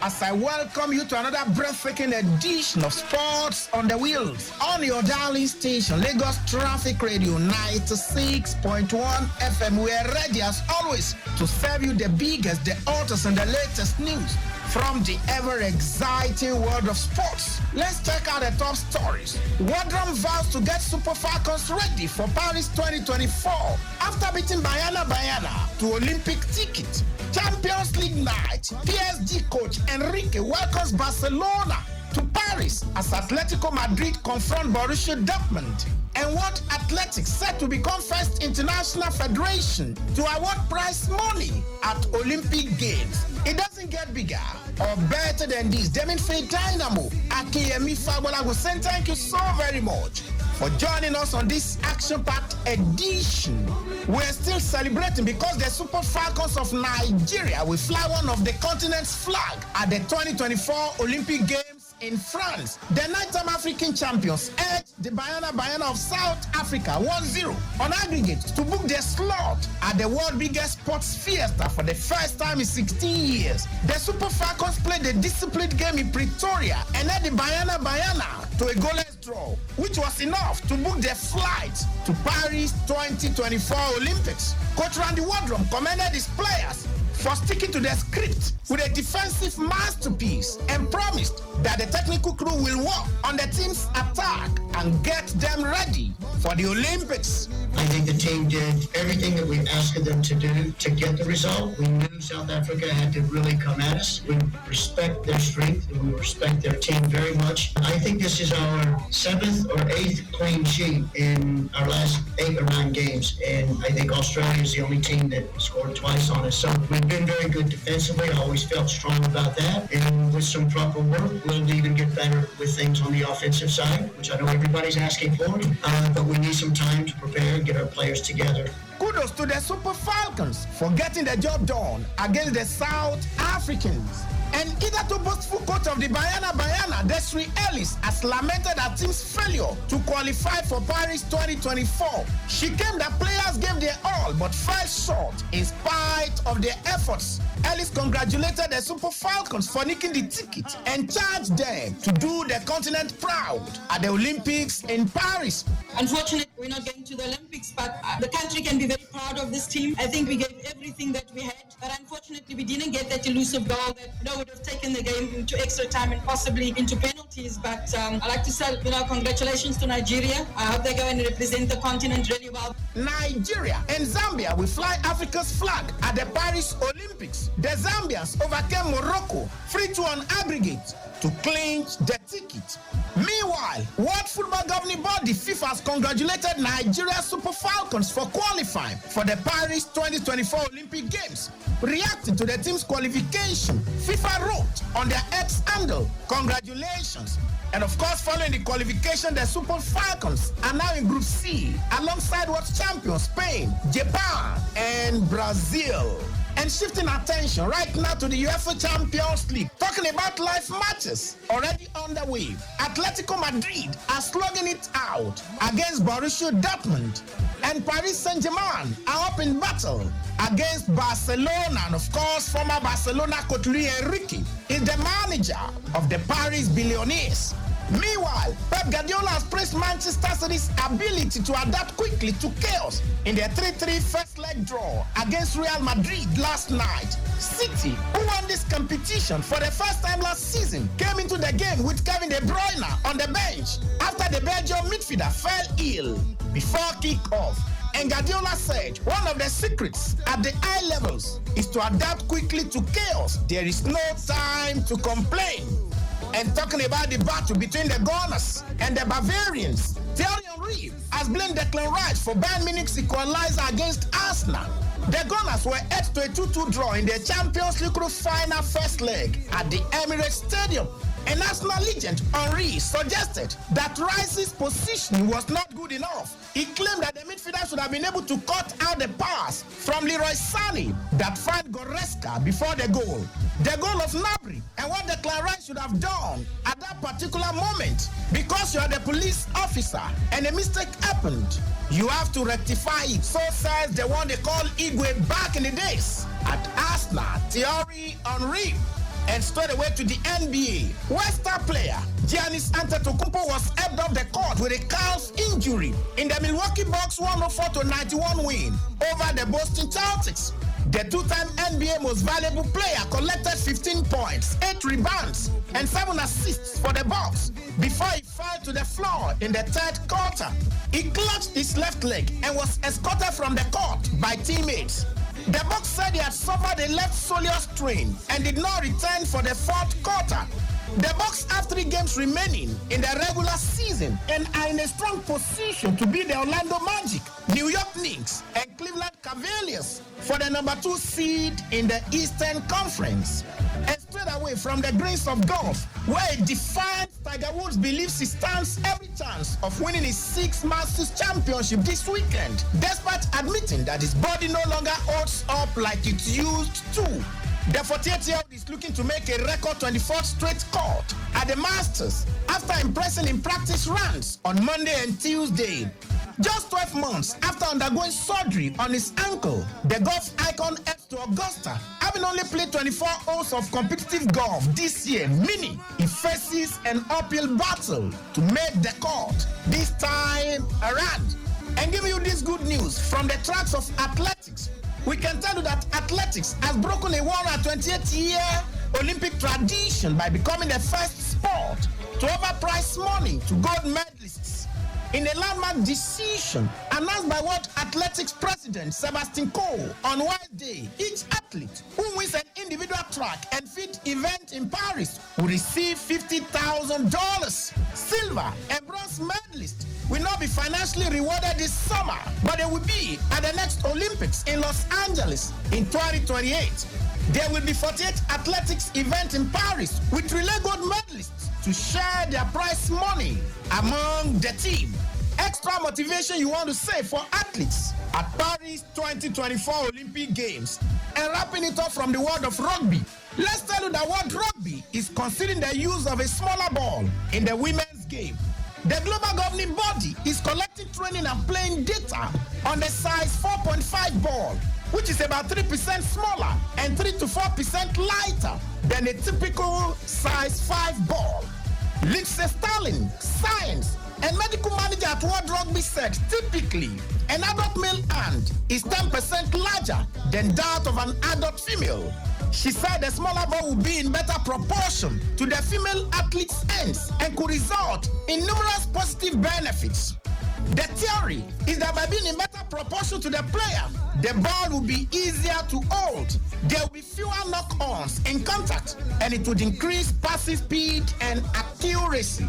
as I welcome you to another breathtaking edition of Sports on the Wheels on your darling station, Lagos Traffic Radio 96.1 FM. We are ready as always to serve you the biggest, the hottest, and the latest news from the ever-exciting world of sports. Let's check out the top stories. Wadram vows to get Super Falcons ready for Paris 2024 after beating Bayana to Olympic ticket. Champions League night, PSG coach Enrique welcomes Barcelona to Paris as Atletico Madrid confront Borussia Dortmund. And what athletics set to become first international federation to award prize money at Olympic Games. It doesn't get bigger or better than this. Demonstrate Dynamo, Akinyemi Fagbolagun saying thank you so very much for joining us on this action-packed edition. We're still celebrating because the Super Falcons of Nigeria will fly one of the continent's flag at the 2024 Olympic Games in France. The nine-time African champions edged the Bayana of South Africa 1-0 on aggregate to book their slot at the world's biggest sports fiesta for the first time in 16 years. The Super Falcons played a disciplined game in Pretoria and led the Bayana to a goalless draw, which was enough to book their flight to Paris 2024 Olympics. Coach Randy Wardrum commended his players for sticking to their script with a defensive masterpiece and promised that the technical crew will work on the team's attack and get them ready for the Olympics. I think the team did everything that we asked them to do to get the result. We knew South Africa had to really come at us. We respect their strength and we respect their team very much. I think this is our 7th or 8th clean sheet in our last 8 or 9 games. And I think Australia is the only team that scored twice on us. So we've been very good defensively. I always felt strong about that. And with some proper work, we'll even get better with things on the offensive side, which I know everybody's asking for. But we need some time to prepare and get our players together. Kudos to the Super Falcons for getting the job done against the South Africans. And hitherto boastful coach of the Bayana, Desiree Ellis, has lamented her team's failure to qualify for Paris 2024. She claimed that players gave their all but fell short in spite of their efforts. Ellis congratulated the Super Falcons for nicking the ticket and charged them to do the continent proud at the Olympics in Paris. Unfortunately, we're not getting to the Olympics, but the country can be very proud of this team. I think we gave everything that we had, but unfortunately, we didn't get that elusive goal that would have taken the game into extra time and possibly into penalties. But I'd like to say, congratulations to Nigeria. I hope they go and represent the continent really well. Nigeria and Zambia will fly Africa's flag at the Paris Olympics. The Zambians overcame Morocco 3-2 on aggregate to clinch the ticket. Meanwhile, World Football Governing Body FIFA has congratulated Nigeria Super Falcons for qualifying for the Paris 2024 Olympic Games. Reacting to the team's qualification, FIFA wrote on their X handle, "Congratulations." And of course, following the qualification, the Super Falcons are now in Group C alongside world champions Spain, Japan, and Brazil. And shifting attention right now to the UEFA Champions League, talking about live matches already underway. Atletico Madrid are slugging it out against Borussia Dortmund, and Paris Saint-Germain are up in battle against Barcelona. And of course, former Barcelona coach Luis Enrique is the manager of the Paris Billionaires. Meanwhile, Pep Guardiola has praised Manchester City's ability to adapt quickly to chaos in their 3-3 first leg draw against Real Madrid last night. City, who won this competition for the first time last season, came into the game with Kevin De Bruyne on the bench after the Belgian midfielder fell ill before kick-off. And Guardiola said one of the secrets at the high levels is to adapt quickly to chaos. There is no time to complain. And talking about the battle between the Gunners and the Bavarians, Thierry Henry has blamed Declan Rice for Bayern Munich's equalizer against Arsenal. The Gunners were edged to a 2-2 draw in their Champions League group final first leg at the Emirates Stadium. And Arsenal legend Henry suggested that Rice's positioning was not good enough. He claimed that the midfielder should have been able to cut out the pass from Leroy Sané that found Goretzka before the goal. The goal of Gnabry and what Declan Rice should have done at that particular moment. Because you are the police officer and a mistake happened, you have to rectify it. So says the one they call Igwe back in the days at Arsenal, Thierry Henry. And straight away to the NBA, where star player Giannis Antetokounmpo was helped off the court with a calf injury in the Milwaukee Bucks 104-91 win over the Boston Celtics. The two-time NBA Most Valuable Player collected 15 points, 8 rebounds, and 7 assists for the Bucks before he fell to the floor in the third quarter. He clutched his left leg and was escorted from the court by teammates. The Bucks said he had suffered a left soleus strain and did not return for the fourth quarter. The Bucks have 3 games remaining in the regular season and are in a strong position to beat the Orlando Magic, New York Knicks, and Cleveland Cavaliers for the number 2 seed in the Eastern Conference. And straight away from the greens of golf, where a defiant Tiger Woods believes he stands every chance of winning his 6th Masters Championship this weekend, despite admitting that his body no longer holds up like it used to. The 48-year-old is looking to make a record 24th straight cut at the Masters after impressing in practice rounds on Monday and Tuesday. Just 12 months after undergoing surgery on his ankle, the golf icon heads to Augusta, having only played 24 holes of competitive golf this year, meaning he faces an uphill battle to make the cut this time around. And give you this good news from the tracks of athletics. We can tell you that athletics has broken a 128-year Olympic tradition by becoming the first sport to overprice money to gold medalists. In a landmark decision announced by World Athletics President Sebastian Coe on Wednesday, each athlete who wins an individual track and field event in Paris will receive $50,000. Silver and bronze medalists will not be financially rewarded this summer, but they will be at the next Olympics in Los Angeles in 2028. There will be 48 athletics events in Paris with relay gold medalists to share their prize money among the team. Extra motivation you want to save for athletes at Paris 2024 Olympic Games. And wrapping it up from the world of rugby, let's tell you that World Rugby is considering the use of a smaller ball in the women's game. The global governing body is collecting training and playing data on the size 4.5 ball, which is about 3% smaller and 3 to 4% lighter than a typical size 5 ball. Lindsay Sterling, science and medical manager at World Rugby said typically an adult male hand is 10% larger than that of an adult female. She said the smaller ball will be in better proportion to the female athlete's hands and could result in numerous positive benefits. The theory is that by being in better proportion to the player, the ball will be easier to hold. There will be fewer knock-ons in contact, and it would increase passing speed and accuracy.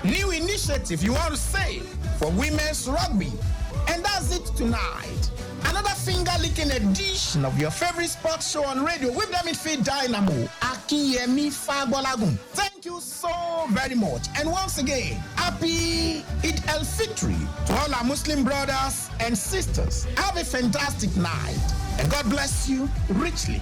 New initiative, you want to say, for women's rugby. And that's it tonight. Another finger-licking edition of your favorite sports show on radio with the midfield dynamo, Akinyemi Fagbolagun. Thank you so very much. And once again, happy Eid al-Fitr to all our Muslim brothers and sisters. Have a fantastic night. And God bless you richly.